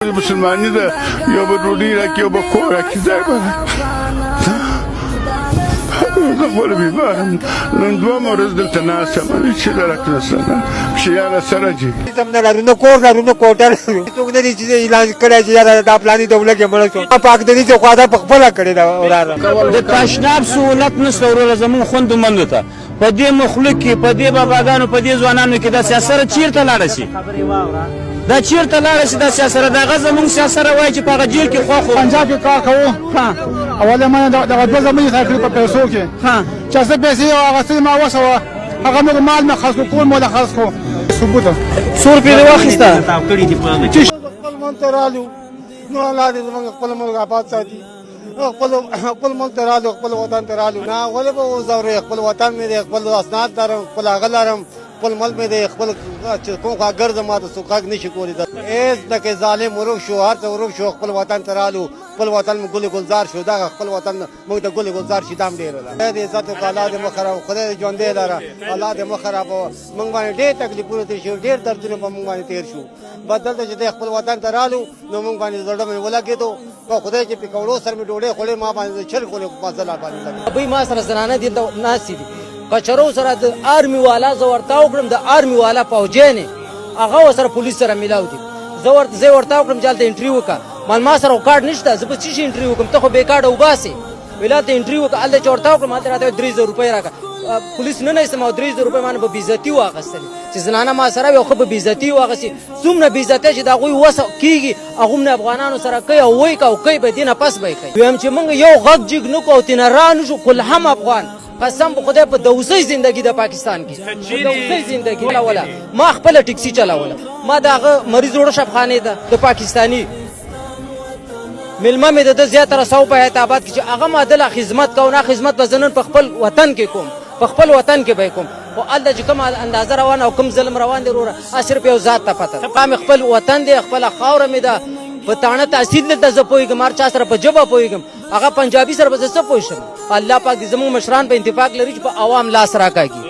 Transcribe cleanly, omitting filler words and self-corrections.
مسلمانی ده یو به ډوډۍ راکړي یو به کور راکړي ځای به زه خپله بیمار یم نن دویمه ورځ دلته ناست یم هېڅ شی راکړه نشته شیانه سره دي هېڅ هم نه لرو نه کور لرو نه کوټه لرو هېڅوک نه دي چې اعلان کړی چې یاره دا فلاني دولت کې مړه شو پاکداري چې خوا ده په خپله کړې ده وراره د تشناب سهولت نشته وروره زمونږ خویندو میندو ته په دې مخلوق کې په دې باباګانو په دې ځوانانو کې دا سیاسره چیرته لاړه شي دا چیرته لاړه شي دا سیاسره دغه زمونږ سیاسره وایي چې په هغه جیل کې خوا خو پنجاب کې کار کوو اوله ما دغه دوه زمینې سره کړي په پیسو کې چې څه پیسې اخیستې ما وسوه هغه موږ مال نه خرڅ کړو کور مو نه خرڅ کړو ثبوت 100 روپۍ دې واخیسته خپل ملک ته رالو نو الله دې زموږ خپل ملک آباد ساتي خپل ملک ته رالو خپل وطن ته رالو نه ولې به وزورې خپل وطن مې دی خپل اسناد لرم خپل هغه لرم خپل ملک مې دی خپل کوم خوا ګرځم ما ته څوک حق نشي کولی هېڅ دکې ظالم ورک شو هر څه ورک شو خپل وطن ته رالو خپل وطن مې ګل ګلزار شو دغه خپل وطن موږ ته ګل ګلزار شي دا هم ډېره ده خدای دې عزت وکړه الله دې مه خرابوه خدای دې ژوندی لره الله دې مه خرابوه موږ باندې ډېر تکلیفونه تېر شو ډېر دردونه په موږ باندې تېر شو بس دلته چې دی خپل وطن ته رالو نو موږ باندې زړه مې ولګېدو په خدای چې پکوړو سره مې ډوډۍ خوړې ما باندې چل خوړې په ځلا باندې لګېد ابوی ما سره زنانه دي ناستې دي کچرو سره د آرمي والا زه ورته وکړم د آرمي والا فوجیان هغه سره پولیس سره میلاو دي زه ورته وکړم چې هلته انټرویو وکړه ما سره کارډ نشته زه به څه شي انټرویو وکړم ته خو بې کارډه وباسې ویل هلته انټرویو وکړه هلته چې ورته وکړم هلته راته 3000 روپۍ راکړه پولیس نه ایستم او 3000 روپۍ ما نه به بېعزتي واخیستلې چې زنانه ما سره وي او ښه به بېعزتي واخیستې څومره بېعزتۍ چې د هغوی وس کېږي هغه هم افغانانو سره کوي او وایي که او کوي به دې نه پس به یې کوي دویم چې موږ یو غږ جګ نه کړو او ترېنه را نه شو کل هم افغان قسم په خدای په دوسۍ زندگی د پاکستان کې دوسۍ زندگی ولا ما خپل ټیکسي چلاوله ما دغه مریض وړو شپخانه ده د پاکستانی ملما مې د زیاتره 100 په اعتبار کې چې هغه ما د خدمت کو نه خدمت وزنن په خپل وطن کې کوم په خپل وطن کې به کوم او الله چې کوم اندازه روان او کوم ظلم روان دی وروره صرف یو ذات ته پته قام خپل وطن دی خپل خاور مې ده په تانه تحصیل دلته زه پوهېږم هر چا سره په ژبه پوهېږم هغه پنجابي سره به زه څه پوه شم الله پاک دې زموږ مشران په اتفاق لري چې په عوام لاس راکاږي